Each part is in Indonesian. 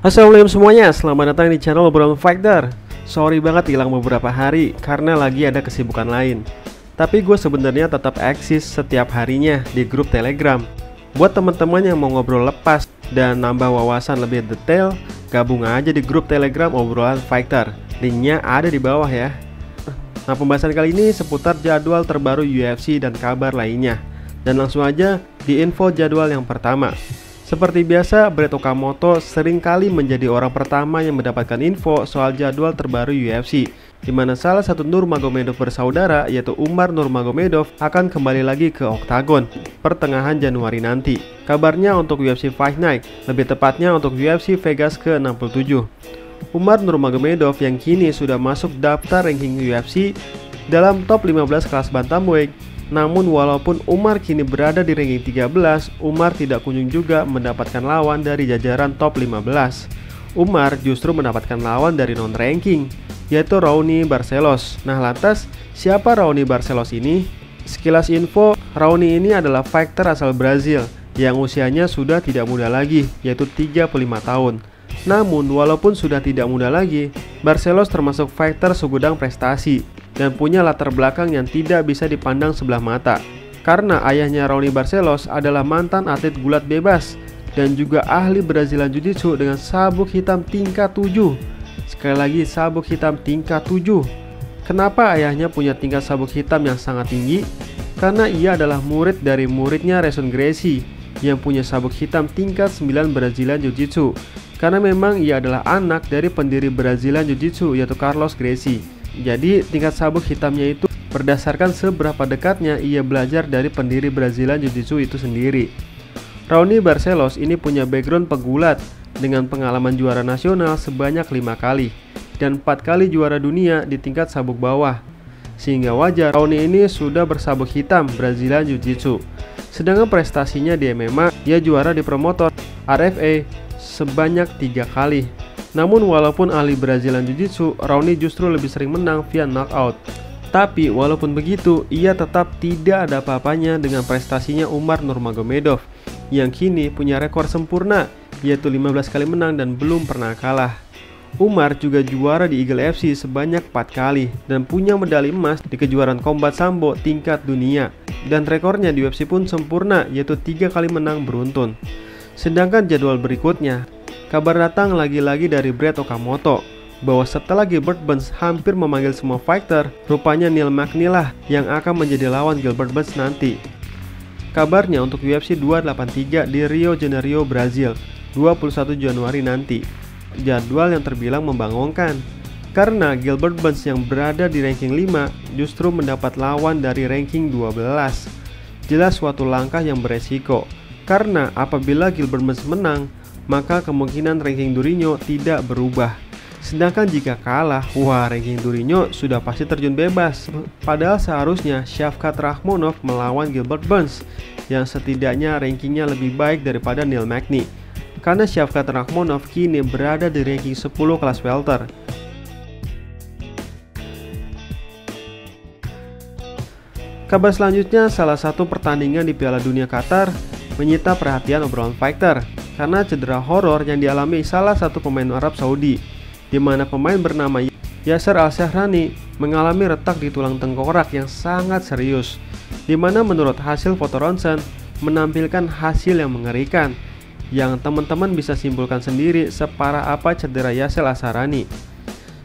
Assalamualaikum semuanya, selamat datang di channel Obrolan Fighter. Sorry banget hilang beberapa hari karena lagi ada kesibukan lain. Tapi gue sebenarnya tetap eksis setiap harinya di grup Telegram. Buat teman-teman yang mau ngobrol lepas dan nambah wawasan lebih detail, gabung aja di grup Telegram Obrolan Fighter. Linknya ada di bawah ya. Nah, pembahasan kali ini seputar jadwal terbaru UFC dan kabar lainnya. Dan langsung aja di info jadwal yang pertama. Seperti biasa, Brett Okamoto seringkali menjadi orang pertama yang mendapatkan info soal jadwal terbaru UFC, di mana salah satu Nurmagomedov bersaudara yaitu Umar Nurmagomedov akan kembali lagi ke Oktagon pertengahan Januari nanti. Kabarnya untuk UFC Fight Night, lebih tepatnya untuk UFC Vegas ke-67. Umar Nurmagomedov yang kini sudah masuk daftar ranking UFC dalam top 15 kelas bantamweight. Namun walaupun Umar kini berada di ranking 13, Umar tidak kunjung juga mendapatkan lawan dari jajaran top 15. Umar justru mendapatkan lawan dari non-ranking, yaitu Raoni Barcelos. Nah, lantas siapa Raoni Barcelos ini? Sekilas info, Raoni ini adalah fighter asal Brazil yang usianya sudah tidak muda lagi, yaitu 35 tahun. Namun walaupun sudah tidak muda lagi, Barcelos termasuk fighter segudang prestasi dan punya latar belakang yang tidak bisa dipandang sebelah mata. Karena ayahnya Raoni Barcelos adalah mantan atlet gulat bebas dan juga ahli Brazilian Jiu-Jitsu dengan sabuk hitam tingkat 7. Sekali lagi, sabuk hitam tingkat 7. Kenapa ayahnya punya tingkat sabuk hitam yang sangat tinggi? Karena ia adalah murid dari muridnya Rayson Gracie yang punya sabuk hitam tingkat 9 Brazilian Jiu-Jitsu. Karena memang ia adalah anak dari pendiri Brazilian Jiu-Jitsu yaitu Carlos Gracie. Jadi tingkat sabuk hitamnya itu berdasarkan seberapa dekatnya ia belajar dari pendiri Brazilian Jiu-Jitsu itu sendiri. Raoni Barcelos ini punya background pegulat dengan pengalaman juara nasional sebanyak 5 kali dan 4 kali juara dunia di tingkat sabuk bawah. Sehingga wajar Raoni ini sudah bersabuk hitam Brazilian Jiu-Jitsu. Sedangkan prestasinya di MMA, ia juara di promotor RFA sebanyak 3 kali. Namun walaupun ahli Brazilian Jiu-Jitsu, Raoni justru lebih sering menang via knockout. Tapi walaupun begitu, ia tetap tidak ada apa-apanya dengan prestasinya Umar Nurmagomedov yang kini punya rekor sempurna, yaitu 15 kali menang dan belum pernah kalah. Umar juga juara di Eagle FC sebanyak 4 kali dan punya medali emas di kejuaraan Combat Sambo tingkat dunia. Dan rekornya di UFC pun sempurna, yaitu 3 kali menang beruntun. Sedangkan jadwal berikutnya, kabar datang lagi-lagi dari Brett Okamoto bahwa setelah Gilbert Burns hampir memanggil semua fighter, rupanya Neil Magny lah yang akan menjadi lawan Gilbert Burns nanti. Kabarnya untuk UFC 283 di Rio de Janeiro, Brazil, 21 Januari nanti. Jadwal yang terbilang membangunkan karena Gilbert Burns yang berada di ranking 5 justru mendapat lawan dari ranking 12. Jelas suatu langkah yang beresiko, karena apabila Gilbert Burns menang, maka kemungkinan ranking Durinho tidak berubah. Sedangkan jika kalah, wah, ranking Durinho sudah pasti terjun bebas. Padahal seharusnya Shavkat Rakhmonov melawan Gilbert Burns yang setidaknya rankingnya lebih baik daripada Neil Magny. Karena Shavkat Rakhmonov kini berada di ranking 10 kelas welter. Kabar selanjutnya, salah satu pertandingan di Piala Dunia Qatar menyita perhatian Obrolan Fighter karena cedera horor yang dialami salah satu pemain Arab Saudi, di mana pemain bernama Yasser Al-Shahrani mengalami retak di tulang tengkorak yang sangat serius, di mana menurut hasil foto ronsen menampilkan hasil yang mengerikan, yang teman-teman bisa simpulkan sendiri separah apa cedera Yasser Al-Shahrani.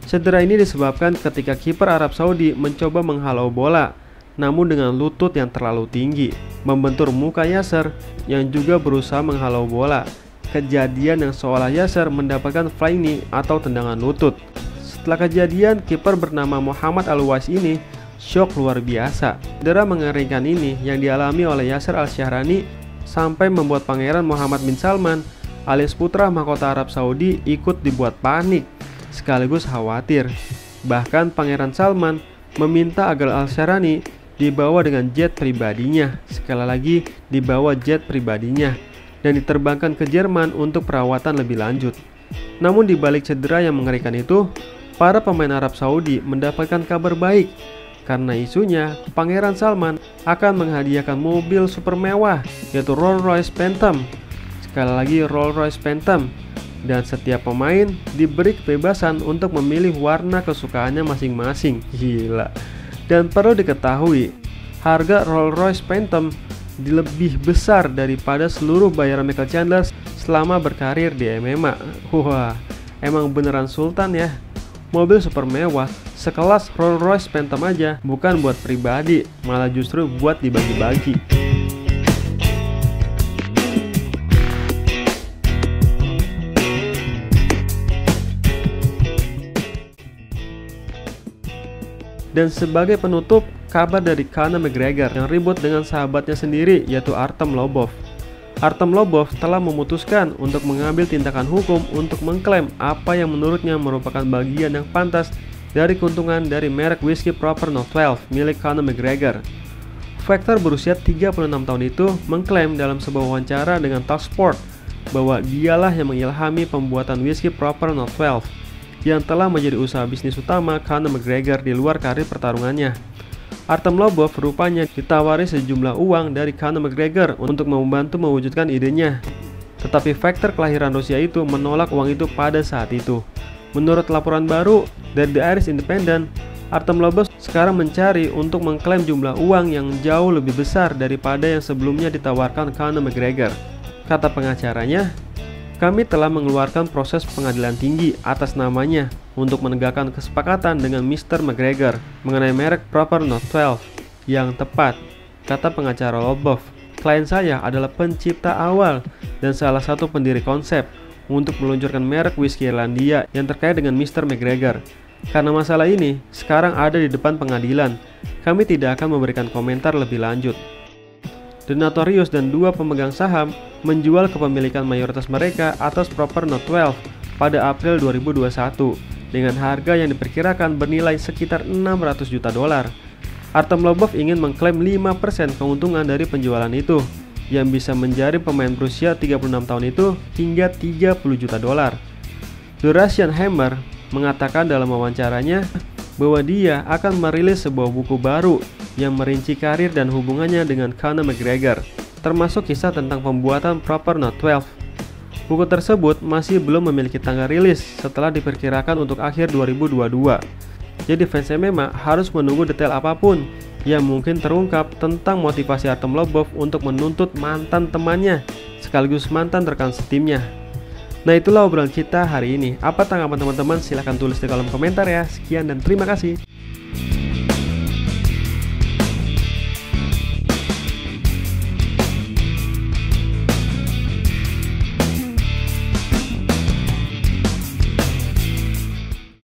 Cedera ini disebabkan ketika kiper Arab Saudi mencoba menghalau bola, namun dengan lutut yang terlalu tinggi, membentur muka Yasser yang juga berusaha menghalau bola. Kejadian yang seolah Yasser mendapatkan flying knee atau tendangan lutut. Setelah kejadian, kiper bernama Muhammad Al-Wais ini syok luar biasa. Cedera mengerikan ini yang dialami oleh Yasser Al-Shahrani sampai membuat Pangeran Muhammad bin Salman alias putra mahkota Arab Saudi ikut dibuat panik sekaligus khawatir. Bahkan Pangeran Salman meminta agar Al-Shahrani dibawa dengan jet pribadinya, sekali lagi dibawa jet pribadinya, dan diterbangkan ke Jerman untuk perawatan lebih lanjut. Namun di balik cedera yang mengerikan itu, para pemain Arab Saudi mendapatkan kabar baik karena isunya Pangeran Salman akan menghadiahkan mobil super mewah yaitu Rolls Royce Phantom. Sekali lagi Rolls Royce Phantom dan setiap pemain diberi kebebasan untuk memilih warna kesukaannya masing-masing. Gila. Dan perlu diketahui, harga Rolls-Royce Phantom lebih besar daripada seluruh bayaran Michael Chandler selama berkarir di MMA. Wah, emang beneran sultan ya. Mobil super mewah sekelas Rolls-Royce Phantom aja bukan buat pribadi, malah justru buat dibagi-bagi. Dan sebagai penutup, kabar dari Conor McGregor yang ribut dengan sahabatnya sendiri, yaitu Artem Lobov. Artem Lobov telah memutuskan untuk mengambil tindakan hukum untuk mengklaim apa yang menurutnya merupakan bagian yang pantas dari keuntungan dari merek whisky Proper No. 12 milik Conor McGregor. Fighter berusia 36 tahun itu mengklaim dalam sebuah wawancara dengan Talksport bahwa dialah yang mengilhami pembuatan whisky Proper No. 12 yang telah menjadi usaha bisnis utama Conor McGregor di luar karir pertarungannya. Artem Lobov rupanya ditawari sejumlah uang dari Conor McGregor untuk membantu mewujudkan idenya. Tetapi faktor kelahiran Rusia itu menolak uang itu pada saat itu. Menurut laporan baru dari The Irish Independent, Artem Lobov sekarang mencari untuk mengklaim jumlah uang yang jauh lebih besar daripada yang sebelumnya ditawarkan Conor McGregor. Kata pengacaranya, "Kami telah mengeluarkan proses pengadilan tinggi atas namanya untuk menegakkan kesepakatan dengan Mr. McGregor mengenai merek Proper No. 12 yang tepat," kata pengacara Lobov. "Klien saya adalah pencipta awal dan salah satu pendiri konsep untuk meluncurkan merek whisky Irlandia yang terkait dengan Mr. McGregor. Karena masalah ini sekarang ada di depan pengadilan, kami tidak akan memberikan komentar lebih lanjut." The Notorious dan dua pemegang saham menjual kepemilikan mayoritas mereka atas Proper No. 12 pada April 2021 dengan harga yang diperkirakan bernilai sekitar 600 juta dolar. Artem Lobov ingin mengklaim 5% keuntungan dari penjualan itu, yang bisa menjadi pemain berusia 36 tahun itu hingga 30 juta dolar. The Russian Hammer mengatakan dalam wawancaranya bahwa dia akan merilis sebuah buku baru yang merinci karir dan hubungannya dengan Conor McGregor, termasuk kisah tentang pembuatan Proper No. 12. Buku tersebut masih belum memiliki tanggal rilis setelah diperkirakan untuk akhir 2022. Jadi fans MMA harus menunggu detail apapun yang mungkin terungkap tentang motivasi Artem Lobov untuk menuntut mantan temannya sekaligus mantan rekan setimnya. Nah, itulah obrolan kita hari ini. Apa tanggapan teman-teman? Silahkan tulis di kolom komentar ya. Sekian dan terima kasih.